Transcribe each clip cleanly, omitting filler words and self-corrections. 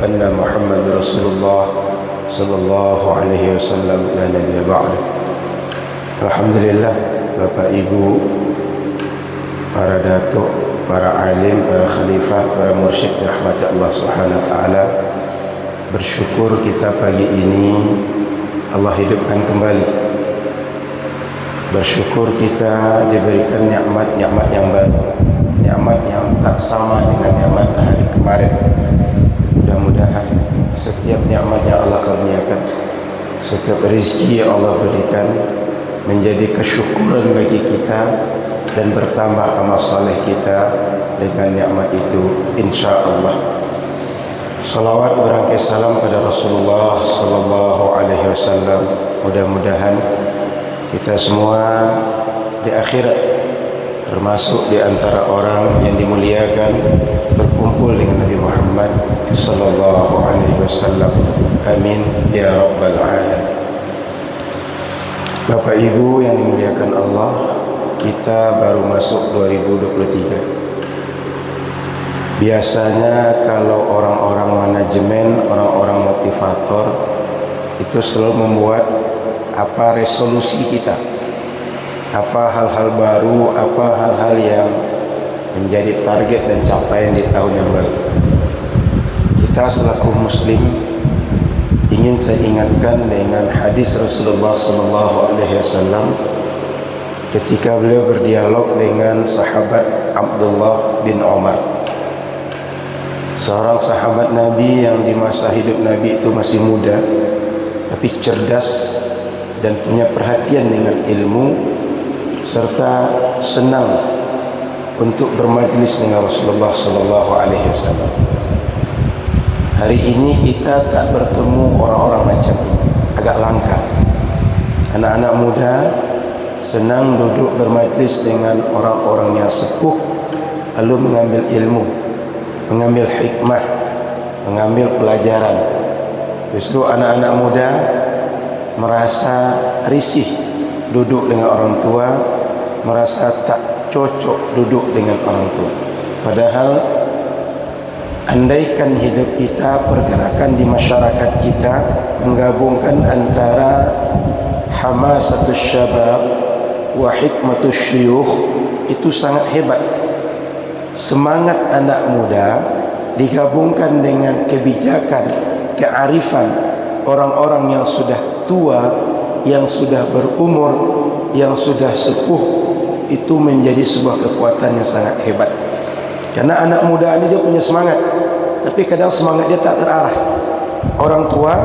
أن محمد رسول الله صلى الله عليه وسلم لا نبي بعده. Alhamdulillah, Bapak Ibu, para datuk, para alim, para khalifah, para mursyid rahmat Allah Subhanahu wa taala, bersyukur kita pagi ini Allah hidupkan kembali. Bersyukur kita diberikan nikmat-nikmat yang baru, nikmat yang tak sama dengan nikmat hari kemarin. Mudah-mudahan setiap nikmat yang Allah karuniakan, setiap rezeki yang Allah berikan menjadi kesyukuran bagi kita dan bertambah amal saleh kita dengan nikmat itu, insya-Allah. Salawat berangkai salam pada Rasulullah sallallahu alaihi wasallam. Mudah-mudahan kita semua di akhirat termasuk di antara orang yang dimuliakan berkumpul dengan Nabi Muhammad sallallahu alaihi wasallam. Amin ya rabbal alamin. Bapak Ibu yang dimuliakan Allah, kita baru masuk 2023. Biasanya kalau orang-orang manajemen, orang-orang motivator itu selalu membuat apa resolusi kita, apa hal-hal baru, apa hal-hal yang menjadi target dan capaian di tahun yang baru. Kita selaku muslim ingin saya ingatkan dengan hadis Rasulullah SAW ketika beliau berdialog dengan sahabat Abdullah bin Umar, seorang sahabat Nabi yang di masa hidup Nabi itu masih muda tapi cerdas dan punya perhatian dengan ilmu serta senang untuk bermajlis dengan Rasulullah SAW. Hari ini kita tak bertemu orang-orang macam ini, agak langka. Anak-anak muda senang duduk bermajlis dengan orang-orang yang sepuh, lalu mengambil ilmu, mengambil hikmah, mengambil pelajaran. Justru anak-anak muda merasa risih duduk dengan orang tua, merasa tak cocok duduk dengan orang tua. Padahal andaikan hidup kita, pergerakan di masyarakat kita menggabungkan antara hamasatus syabab wa hikmatus syuyukh, itu sangat hebat. Semangat anak muda digabungkan dengan kebijakan, kearifan orang-orang yang sudah tua, yang sudah berumur, yang sudah sepuh, itu menjadi sebuah kekuatan yang sangat hebat. Karena anak muda ini dia punya semangat, tapi kadang semangat dia tak terarah. Orang tua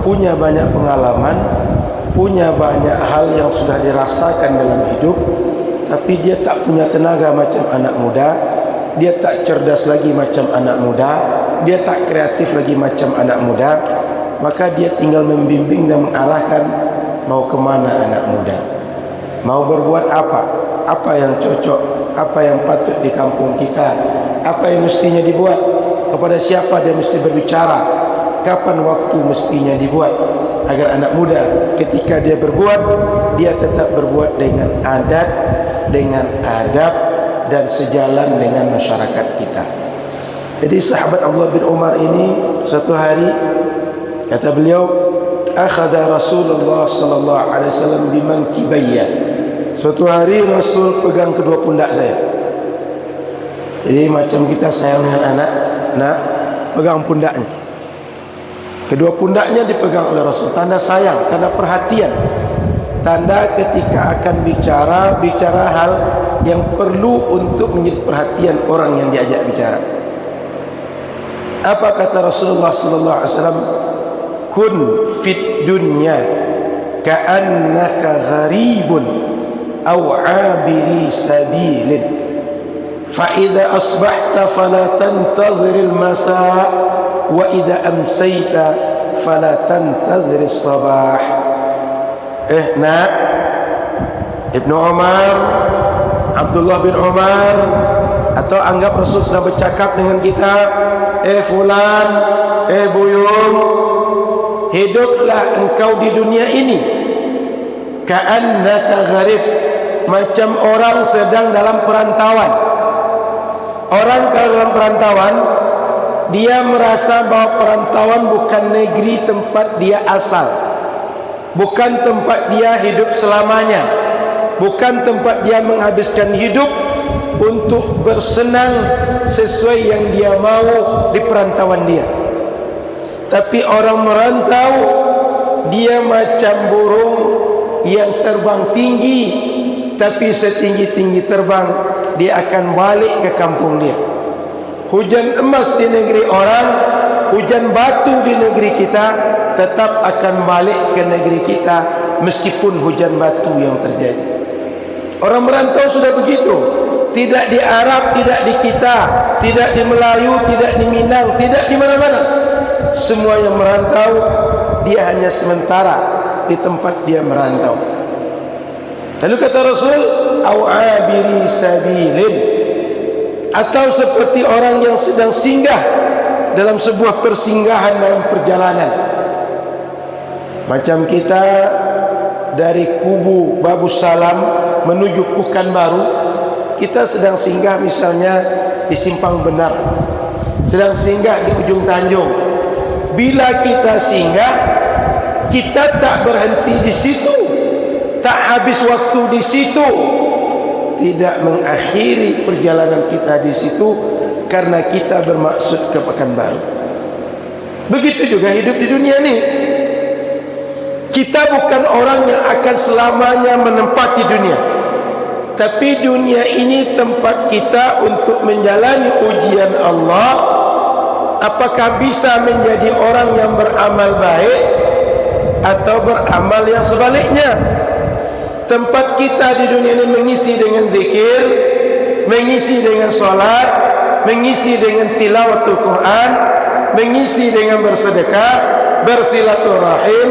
punya banyak pengalaman, punya banyak hal yang sudah dirasakan dalam hidup, tapi dia tak punya tenaga macam anak muda, dia tak cerdas lagi macam anak muda, dia tak kreatif lagi macam anak muda. Maka dia tinggal membimbing dan mengarahkan mau kemana anak muda, mau berbuat apa yang cocok, apa yang patut di kampung kita, apa yang mestinya dibuat, kepada siapa dia mesti berbicara, kapan waktu mestinya dibuat, agar anak muda ketika dia berbuat, dia tetap berbuat dengan adat, dengan adab dan sejalan dengan masyarakat kita. Jadi sahabat Abdullah bin Umar ini suatu hari, kata beliau, akhadha Rasulullah sallallahu alaihi wasallam bimankibayya. Suatu hari Rasul pegang kedua pundak saya. Jadi macam kita sayang dengan anak, nak pegang pundaknya. Kedua pundaknya dipegang oleh Rasul, tanda sayang, tanda perhatian, tanda ketika akan bicara hal yang perlu untuk menjadi perhatian orang yang diajak bicara. Apa kata Rasulullah sallallahu alaihi wasallam? Kun fit dunya ka'annaka gharibun aw 'abiri sabilin, fa idza asbahta fala tantazir al-masa wa idza amsayta fala tantazir as-sabah. Nak Ibnu Umar, Abdullah bin Umar, atau anggap Rasul sedang bercakap dengan kita, fulan, buyung, hiduplah engkau di dunia ini ka'annaka gharib, macam orang sedang dalam perantauan. Orang kalau dalam perantauan, dia merasa bahwa perantauan bukan negeri tempat dia asal, bukan tempat dia hidup selamanya, bukan tempat dia menghabiskan hidup untuk bersenang sesuai yang dia mau di perantauan dia. Tapi orang merantau, dia macam burung yang terbang tinggi, tapi setinggi-tinggi terbang dia akan balik ke kampung dia. Hujan emas di negeri orang, hujan batu di negeri kita, tetap akan balik ke negeri kita meskipun hujan batu yang terjadi. Orang merantau sudah begitu. Tidak di Arab, tidak di kita, tidak di Melayu, tidak di Minang, tidak di mana-mana. Semua yang merantau, dia hanya sementara di tempat dia merantau. Lalu kata Rasul, aw'abiri sabilin, atau seperti orang yang sedang singgah dalam sebuah persinggahan dalam perjalanan. Macam kita dari kubu Babu Salam menuju Pekanbaru, kita sedang singgah misalnya di Simpang Benar, sedang singgah di ujung Tanjung. Bila kita singgah, kita tak berhenti di situ, tak habis waktu di situ, tidak mengakhiri perjalanan kita di situ karena kita bermaksud ke Pekanbaru. Begitu juga hidup di dunia ini. Kita bukan orang yang akan selamanya menempati dunia, tapi dunia ini tempat kita untuk menjalani ujian Allah. Apakah bisa menjadi orang yang beramal baik atau beramal yang sebaliknya. Tempat kita di dunia ini mengisi dengan zikir, mengisi dengan solat, mengisi dengan tilawatul Quran, mengisi dengan bersedekah, bersilaturahim,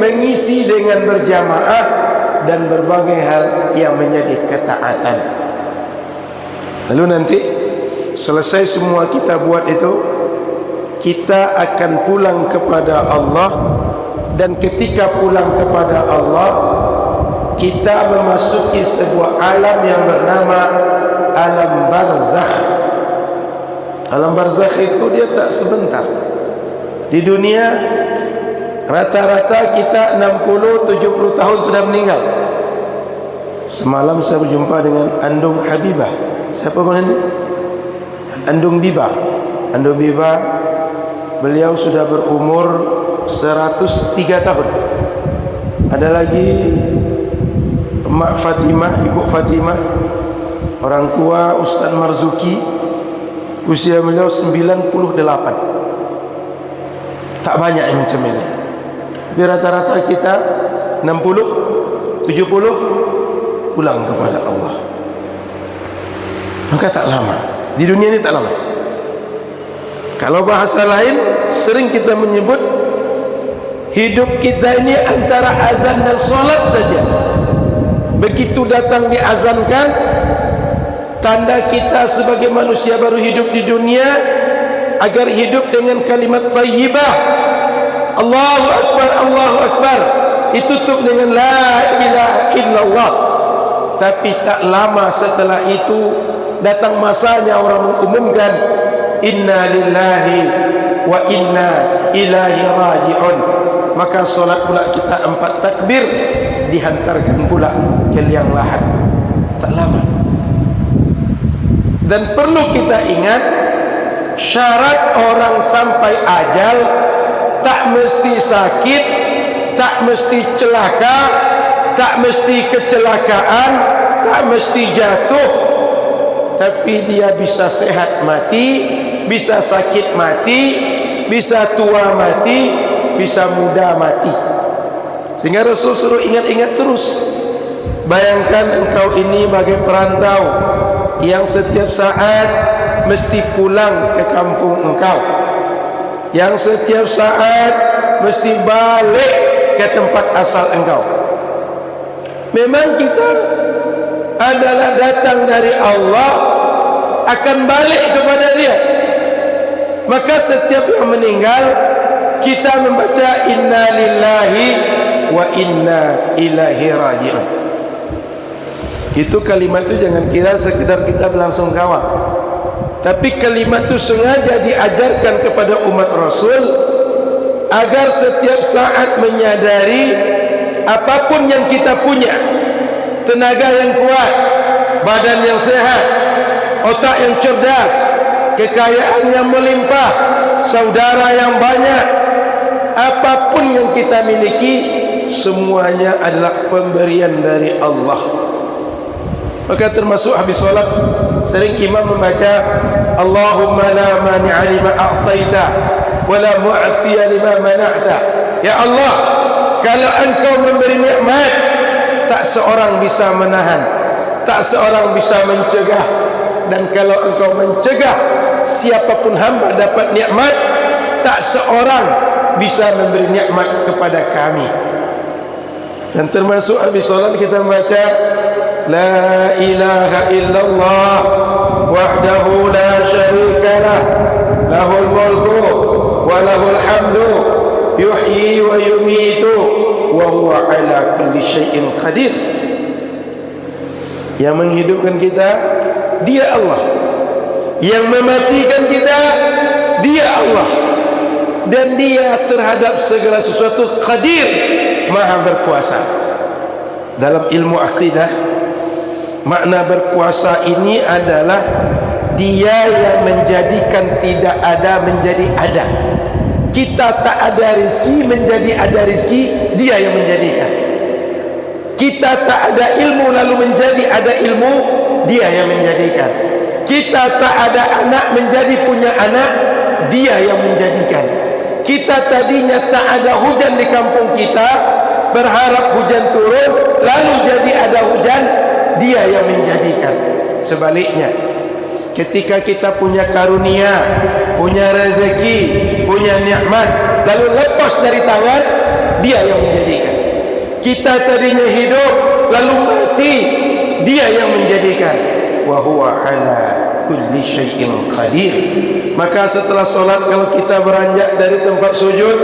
mengisi dengan berjamaah, dan berbagai hal yang menjadi ketaatan. Lalu nanti selesai semua kita buat itu, kita akan pulang kepada Allah. Dan ketika pulang kepada Allah, kita memasuki sebuah alam yang bernama alam barzakh. Alam barzakh itu dia tak sebentar. Di dunia rata-rata kita 60-70 tahun sudah meninggal. Semalam saya berjumpa dengan Andung Habibah. Siapa bang? Andung Biba. Andung Biba, beliau sudah berumur 103 tahun. Ada lagi Mak Fatimah, Ibu Fatimah, orang tua Ustaz Marzuki, usia beliau 98. Tak banyak yang macam ini. Tapi rata-rata kita 60, 70 pulang kepada Allah. Maka tak lama. Di dunia ini tak lama. Kalau bahasa lain, sering kita menyebut hidup kita ini antara azan dan solat saja. Begitu datang diazankan, tanda kita sebagai manusia baru hidup di dunia, agar hidup dengan kalimat thayyibah, Allahu Akbar, Allahu Akbar, ditutup dengan la ilaha illallah. Tapi tak lama setelah itu datang masanya orang mengumumkan inna lillahi wa inna ilaihi raji'un. Maka solat pula kita 4 takbir, dihantarkan pula ke liang lahat. Tak lama. Dan perlu kita ingat, syarat orang sampai ajal tak mesti sakit, tak mesti celaka, tak mesti kecelakaan, tak mesti jatuh, tapi dia bisa sehat mati, bisa sakit mati, bisa tua mati, bisa muda mati. Sehingga Rasul suruh ingat-ingat terus. Bayangkan engkau ini bagai perantau yang setiap saat mesti pulang ke kampung engkau, yang setiap saat mesti balik ke tempat asal engkau. Memang kita adalah datang dari Allah, akan balik kepada Dia. Maka setiap yang meninggal, kita membaca inna lillahi wa inna ilaihi raji'un. Itu kalimat itu jangan kira sekedar kita berlangsung kawal. Tapi kalimat itu sengaja diajarkan kepada umat Rasul agar setiap saat menyadari apapun yang kita punya, tenaga yang kuat, badan yang sehat, otak yang cerdas, kekayaan yang melimpah, saudara yang banyak, apapun yang kita miliki, semuanya adalah pemberian dari Allah. Maka termasuk habis solat sering imam membaca Allahumma la mani'a lima a'taita wa la mu'tiya lima mana'ta. Ya Allah, kalau engkau memberi nikmat, tak seorang bisa menahan, tak seorang bisa mencegah. Dan kalau engkau mencegah siapapun hamba dapat nikmat, tak seorang bisa memberi nikmat kepada kami. Dan termasuk habis solat kita membaca La ilaha illallah wahdahu la syarika lah, lahul mulku wa lahul hamdu yuhyi wa yumitu wa huwa ala kulli syai'in qadir. Yang menghidupkan kita Dia Allah, yang mematikan kita Dia Allah, dan Dia terhadap segala sesuatu qadir, maha berkuasa. Dalam ilmu akidah, makna berkuasa ini adalah Dia yang menjadikan tidak ada menjadi ada. Kita tak ada rezeki menjadi ada rezeki, Dia yang menjadikan. Kita tak ada ilmu lalu menjadi ada ilmu, Dia yang menjadikan. Kita tak ada anak menjadi punya anak, Dia yang menjadikan. Kita tadinya tak ada hujan di kampung kita, berharap hujan turun, lalu jadi ada hujan, Dia yang menjadikan. Sebaliknya, ketika kita punya karunia, punya rezeki, punya nikmat, lalu lepas dari tangan, Dia yang menjadikan. Kita tadinya hidup lalu mati, Dia yang menjadikan. Wa huwa ala kulli syai'in qadir. Maka setelah solat, kalau kita beranjak dari tempat sujud,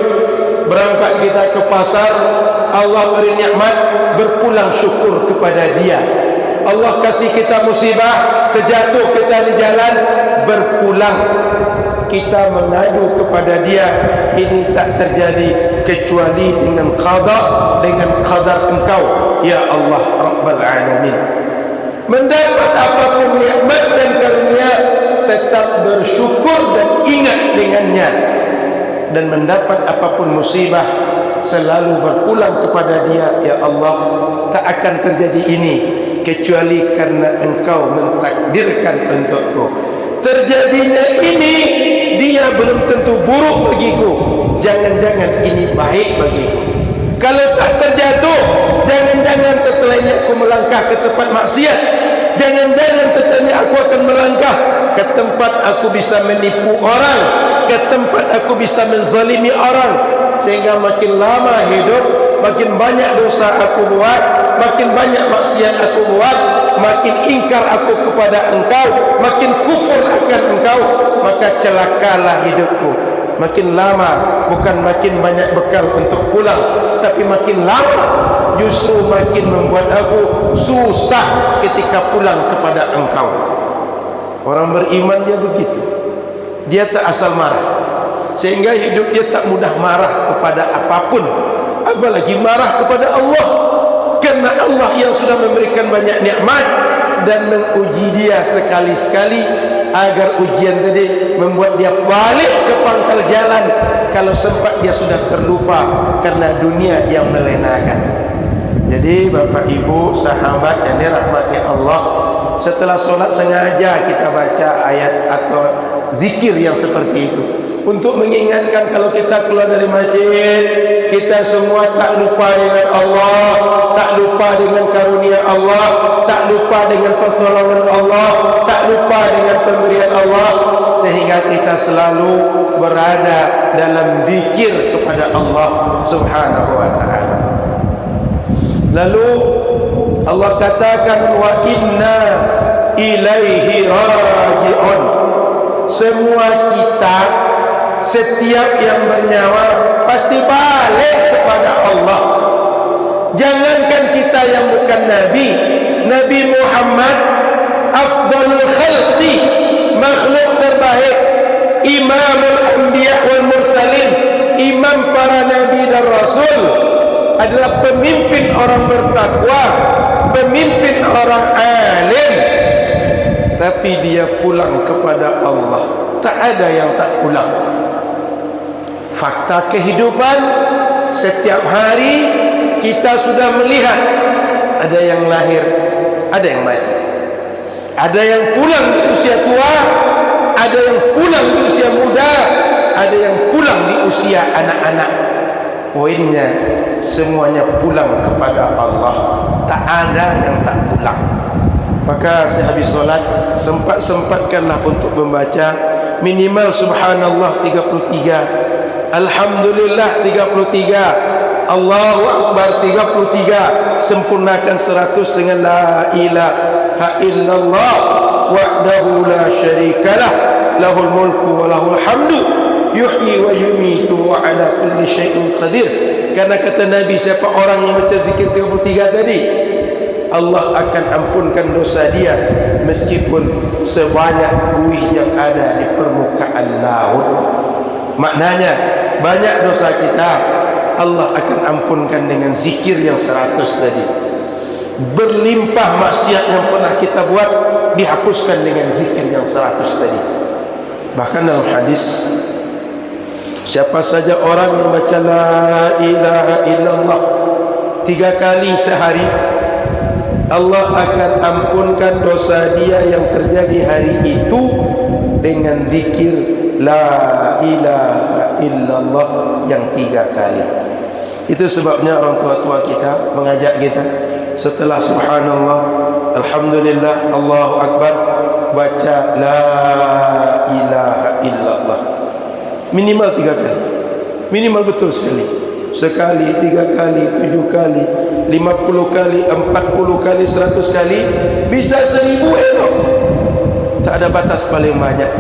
berangkat kita ke pasar, Allah beri nikmat, berpulang syukur kepada Dia. Allah kasih kita musibah, terjatuh kita di jalan, berpulang kita mengadu kepada Dia. Ini tak terjadi kecuali dengan qada, dengan qadar Engkau ya Allah Rabbal Alamin. Mendapat apapun nikmat dan karunia, tetap bersyukur dan ingat dengannya. Dan mendapat apapun musibah, selalu berpulang kepada Dia. Ya Allah, tak akan terjadi ini kecuali karena Engkau mentakdirkan untukku. Terjadinya ini, Dia belum tentu buruk bagiku, jangan-jangan ini baik bagiku. Kalau tak terjatuh, jangan-jangan setelah ini aku melangkah ke tempat maksiat, jangan-jangan setelah ini aku akan melangkah ke tempat aku bisa menipu orang, ke tempat aku bisa menzalimi orang. Sehingga makin lama hidup, makin banyak dosa aku buat, makin banyak maksiat aku buat, makin ingkar aku kepada Engkau, makin kufur akan Engkau, maka celakalah hidupku. Makin lama bukan makin banyak bekal untuk pulang, tapi makin lama justru makin membuat aku susah ketika pulang kepada Engkau. Orang beriman dia begitu, dia tak asal marah, sehingga hidup dia tak mudah marah kepada apapun, apalagi marah kepada Allah. Karena Allah yang sudah memberikan banyak nikmat dan menguji dia sekali-sekali, agar ujian tadi membuat dia balik ke pangkal jalan kalau sempat dia sudah terlupa karena dunia yang melenakan. Jadi Bapak Ibu sahabat yang dirahmati Allah, setelah solat sengaja kita baca ayat atau zikir yang seperti itu, untuk mengingatkan kalau kita keluar dari masjid, kita semua tak lupa dengan Allah, tak lupa dengan karunia Allah, tak lupa dengan pertolongan Allah, tak lupa dengan pemberian Allah, sehingga kita selalu berada dalam zikir kepada Allah Subhanahu wa ta'ala. Lalu Allah katakan wa inna ilaihi raji'un. Semua kita, setiap yang bernyawa pasti balik kepada Allah. Jangankan kita yang bukan Nabi, Nabi Muhammad afdalul khalqi, makhluk terbaik, imamul anbiya wal mursalin, imam para nabi dan rasul, adalah pemimpin orang bertakwa, pemimpin orang alim, tapi dia pulang kepada Allah. Tak ada yang tak pulang. Fakta kehidupan, setiap hari kita sudah melihat ada yang lahir, ada yang mati, ada yang pulang di usia tua, ada yang pulang di usia muda, ada yang pulang di usia anak-anak. Poinnya semuanya pulang kepada Allah. Tak ada yang tak pulang. Maka sehabis solat sempat-sempatkanlah untuk membaca minimal subhanallah 33, alhamdulillah 33, Allahu akbar 33, sempurnakan 100 dengan la ilaha illallah wahdahu la syarikalah lahul mulku wa lahul hamdu yuhyi wa yumitu wa ala kulli syai'in qadir. Karena kata Nabi, siapa orang yang baca zikir 33 tadi, Allah akan ampunkan dosa dia meskipun sebanyak buih yang ada di permukaan laut. Maknanya banyak dosa kita Allah akan ampunkan dengan zikir yang 100 tadi. Berlimpah maksiat yang pernah kita buat dihapuskan dengan zikir yang 100 tadi. Bahkan dalam hadis, siapa saja orang yang baca la ilaha illallah 3 kali sehari, Allah akan ampunkan dosa dia yang terjadi hari itu dengan zikir la ilaha illallah yang 3 kali. Itu sebabnya orang tua-tua kita mengajak kita setelah subhanallah, alhamdulillah, Allahu akbar, baca la ilaha illallah minimal 3 kali. Minimal betul sekali. Sekali, 3 kali, 7 kali, 50 kali, 40 kali, 100 kali, bisa 1000 elok. Tak ada batas paling banyak.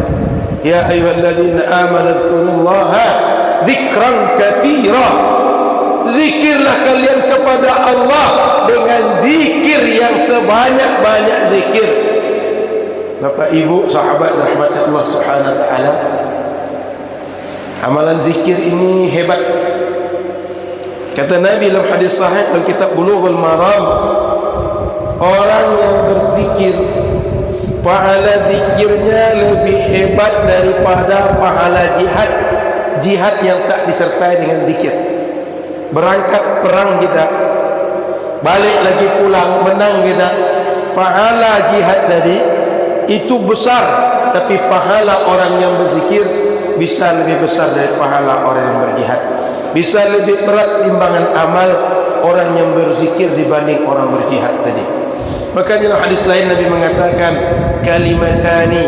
Ya ayyuhalladzina amanu dzkurullaha dzikran katsira. Zikirlah kalian kepada Allah dengan zikir yang sebanyak-banyak zikir. Bapak Ibu sahabat rahmat Allah Subhanahu wa taala, amalan zikir ini hebat. Kata Nabi dalam hadis sahih dalam kitab Bulughul Maram, orang yang berzikir pahala zikirnya lebih hebat daripada pahala jihad yang tak disertai dengan zikir. Berangkat perang kita, balik lagi pulang menang kita, pahala jihad tadi itu besar, tapi pahala orang yang berzikir bisa lebih besar dari pahala orang yang berjihad. Bisa lebih berat timbangan amal orang yang berzikir dibanding orang berjihad tadi. Makanya dalam hadis lain Nabi mengatakan, kalimatani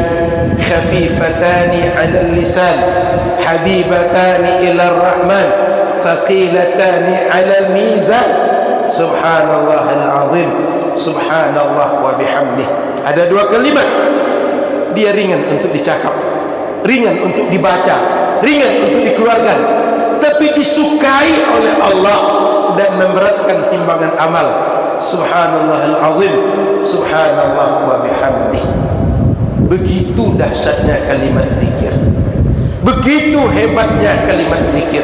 khafifatani 'ala lisan habibatani ila rahman thaqilatani 'ala mizan subhanallahil azim subhanallah wa bihamdih. Ada 2 kalimat, dia ringan untuk dicakap, ringan untuk dibaca, ringan untuk dikeluarkan, tapi disukai oleh Allah dan memberatkan timbangan amal. Subhanallahil azim subhanallah wa bihamdih. Begitu dahsyatnya kalimat zikir, begitu hebatnya kalimat zikir.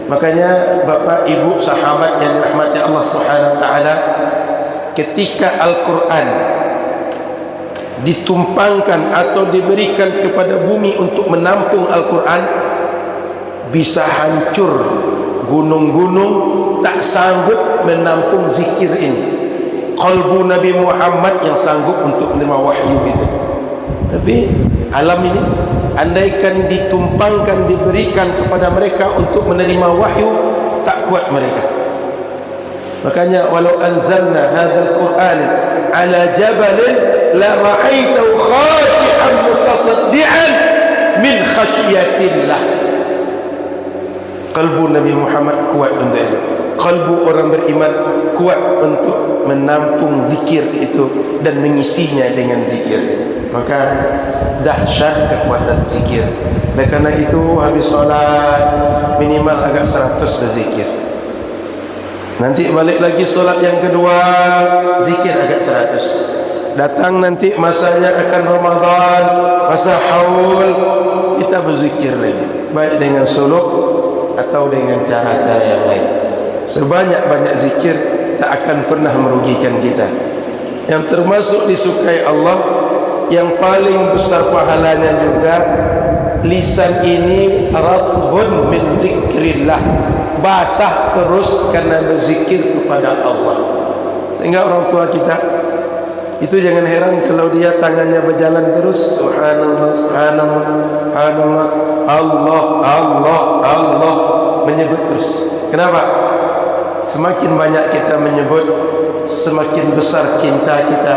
Makanya Bapak Ibu sahabat yang dirahmati Allah Subhanahu wa taala, ketika Al-Quran ditumpangkan atau diberikan kepada bumi untuk menampung Al-Quran, bisa hancur gunung-gunung, tak sanggup menampung zikir ini. Qalbu Nabi Muhammad yang sanggup untuk menerima wahyu itu. Tapi alam ini, andaikan ditumpangkan, diberikan kepada mereka untuk menerima wahyu, tak kuat mereka. Makanya walau anzalna hadzal Qur'an ala jabalin la ra'aitahu khashi'an mutasaddian min khasyiatillah. Qalbu Nabi Muhammad kuat untuk itu. Qalbu orang beriman kuat untuk menampung zikir itu dan mengisinya dengan zikir. Maka dahsyat kekuatan zikir. Dan karena itu habis solat minimal agak 100 berzikir. Nanti balik lagi solat yang kedua, zikir agak 100. Datang nanti masanya akan Ramadan, masa haul, kita berzikir lagi, baik dengan suluk atau dengan cara-cara yang lain. Sebanyak-banyak zikir tak akan pernah merugikan kita. Yang termasuk disukai Allah, yang paling besar pahalanya juga, lisan ini ratbun min zikrillah, basah terus karena berzikir kepada Allah. Sehingga orang tua kita itu jangan heran kalau dia tangannya berjalan terus, subhanallah, subhanallah, subhanallah, Allah, Allah, Allah, menyebut terus. Kenapa? Semakin banyak kita menyebut, semakin besar cinta kita.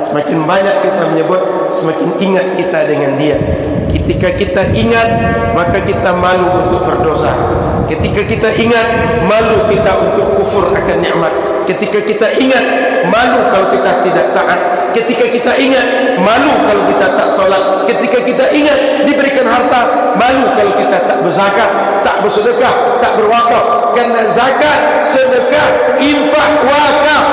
Semakin banyak kita menyebut, semakin ingat kita dengan dia. Ketika kita ingat, maka kita malu untuk berdosa. Ketika kita ingat, malu kita untuk kufur akan nikmat. Ketika kita ingat, malu kalau kita tidak taat. Ketika kita ingat, malu kalau kita tak solat. Ketika kita ingat diberikan harta, malu kalau kita tak berzakat, tak bersedekah, tak berwakaf. Karena zakat, sedekah, infak, wakaf,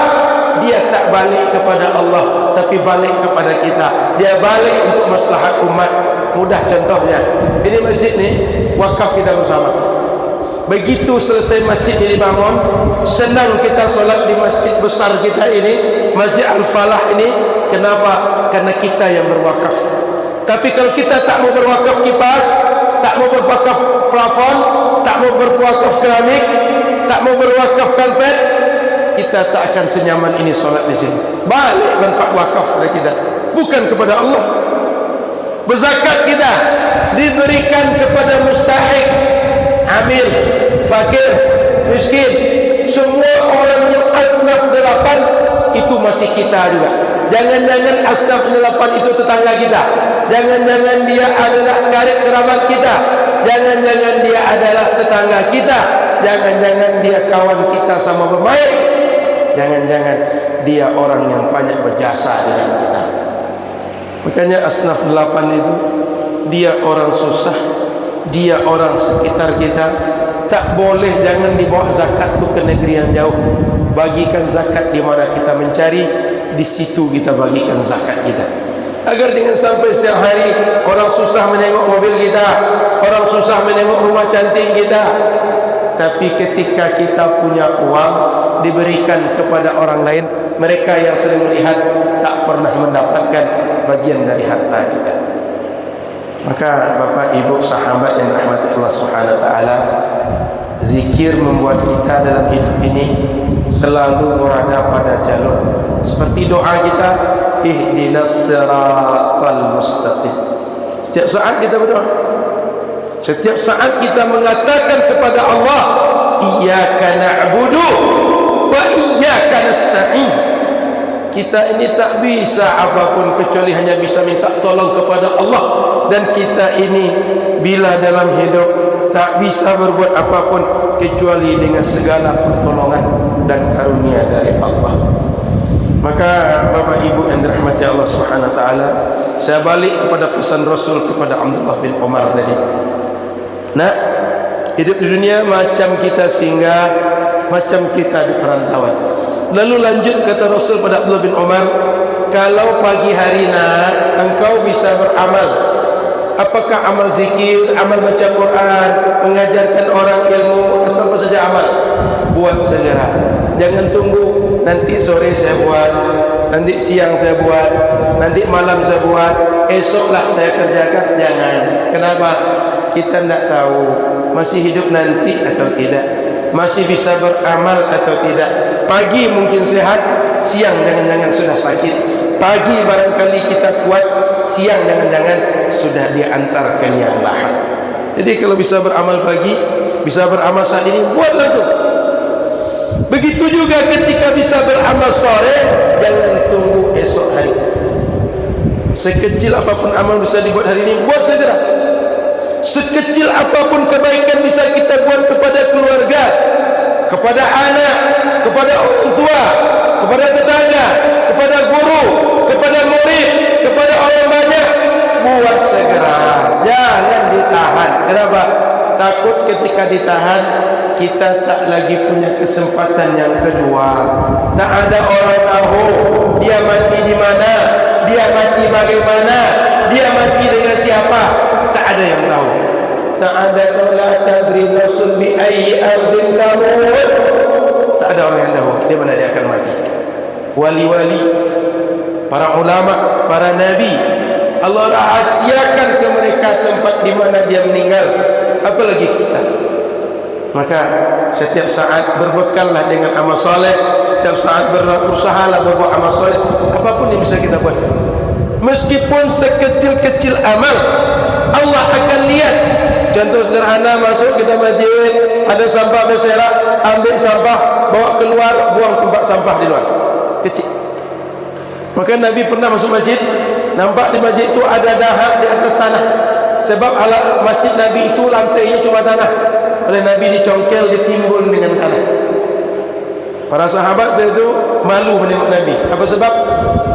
dia tak balik kepada Allah, tapi balik kepada kita. Dia balik untuk maslahat umat. Mudah contohnya, ini masjid ni wakaf kita bersama. Begitu selesai masjid ini dibangun, senang kita solat di masjid besar kita ini, Masjid Al-Falah ini. Kenapa? Karena kita yang berwakaf. Tapi kalau kita tak mau berwakaf kipas, tak mau berwakaf plafon, tak mau berwakaf keramik, tak mau berwakaf karpet, kita tak akan senyaman ini solat di sini. Balik manfaat wakaf kepada kita, bukan kepada Allah. Berzakat kita diberikan kepada mustahik, amil, fakir, miskin, semua orang yang asnaf 8 itu masih kita juga. Jangan-jangan asnaf 8 itu tetangga kita, jangan-jangan dia adalah karib kerabat kita, jangan-jangan dia adalah tetangga kita, jangan-jangan dia kawan kita sama bermain, jangan-jangan dia orang yang banyak berjasa dengan kita. Makanya asnaf 8 itu, dia orang susah, dia orang sekitar kita. Tak boleh, jangan dibawa zakat tu ke negeri yang jauh. Bagikan zakat di mana kita mencari, di situ kita bagikan zakat kita. Agar dengan sampai setiap hari orang susah menengok mobil kita, orang susah menengok rumah cantik kita, tapi ketika kita punya uang diberikan kepada orang lain, mereka yang sering melihat tak pernah mendapatkan bagian dari harta kita. Maka Bapak Ibu sahabat yang dirahmati Allah Subhanahu wa taala, zikir membuat kita dalam hidup ini selalu berada pada jalur. Seperti doa kita, ihdinas siratal mustaqim. Setiap saat kita berdoa, setiap saat kita mengatakan kepada Allah, iyyaka na'budu wa iyyaka nasta'in. Kita ini tak bisa apapun kecuali hanya bisa minta tolong kepada Allah. Dan kita ini bila dalam hidup tak bisa berbuat apapun kecuali dengan segala pertolongan dan karunia dari Allah. Maka Bapak Ibu yang dirahmati Allah Subhanahu wa taala, saya balik kepada pesan Rasul kepada Abdullah bin Umar tadi. Nak, hidup di dunia macam kita singgah, macam kita di perantauan. Lalu lanjut kata Rasul pada Abdullah bin Umar, kalau pagi hari nak engkau bisa beramal, apakah amal zikir, amal baca Quran, mengajarkan orang ilmu, atau apa saja amal, buat segera. Jangan tunggu nanti sore saya buat, nanti siang saya buat, nanti malam saya buat, esoklah saya kerjakan. Jangan. Kenapa? Kita tidak tahu masih hidup nanti atau tidak, masih bisa beramal atau tidak. Pagi mungkin sehat, siang jangan-jangan sudah sakit. Pagi barangkali kita kuat, siang jangan-jangan sudah diantar ke liang lahat. Jadi kalau bisa beramal pagi, bisa beramal saat ini, buat langsung. Begitu juga ketika bisa beramal sore, jangan tunggu esok hari. Sekecil apapun amal bisa dibuat hari ini, buat segera. Sekecil apapun kebaikan bisa kita buat kepada keluarga, kepada anak, kepada orang tua, kepada tetangga, kepada guru, kepada murid, kepada orang banyak, buat segera. Jangan ditahan. Kenapa? Takut ketika ditahan kita tak lagi punya kesempatan yang kedua. Tak ada orang tahu dia mati di mana, dia mati bagaimana, dia mati dengan siapa. Tak ada yang tahu. Tak ada, la tadri nafsun bi ayyi ardin tamut. Tak ada orang yang tahu di mana dia akan mati. Wali-wali, para ulama, para nabi, Allah rahasiakan ke mereka tempat di mana dia meninggal. Apalagi kita. Maka setiap saat berbekallah dengan amal soleh, setiap saat berusahalah berbuat amal soleh, apapun yang bisa kita buat. Meskipun sekecil-kecil amal, Allah akan lihat. Contoh sederhana, masuk kita masjid, ada sampah berserak, ambil sampah, bawa keluar, buang tempat sampah di luar. Kecil. Maka Nabi pernah masuk masjid, nampak di masjid itu ada dahak di atas tanah. Sebab masjid Nabi itu lantainya cuma tanah. Oleh Nabi dicongkel, ditimbun dengan tanah. Para sahabat itu malu menengok Nabi. Apa sebab?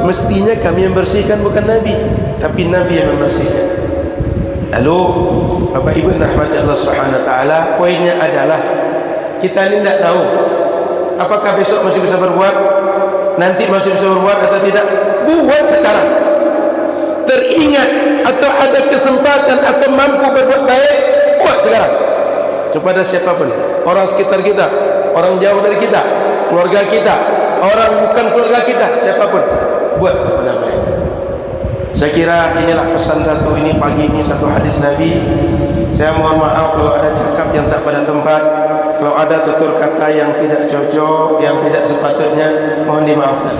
Mestinya kami yang bersihkan, bukan Nabi, tapi Nabi yang membersihkan. Lalu Bapak Ibu yang rahmati Allah Subhanahu wa taala, poinnya adalah kita ini tidak tahu apakah besok masih bisa berbuat, nanti masih bisa berbuat atau tidak. Buat sekarang. Teringat atau ada kesempatan atau mampu berbuat baik, buat sekarang. Kepada siapapun, orang sekitar kita, orang jauh dari kita, keluarga kita, orang bukan keluarga kita, siapapun, buat kepada mereka. Saya kira inilah pesan satu ini pagi ini, satu hadis Nabi. Saya mohon maaf kalau ada cakap yang tak pada tempat, kalau ada tutur kata yang tidak cocok, yang tidak sepatutnya, mohon dimaafkan.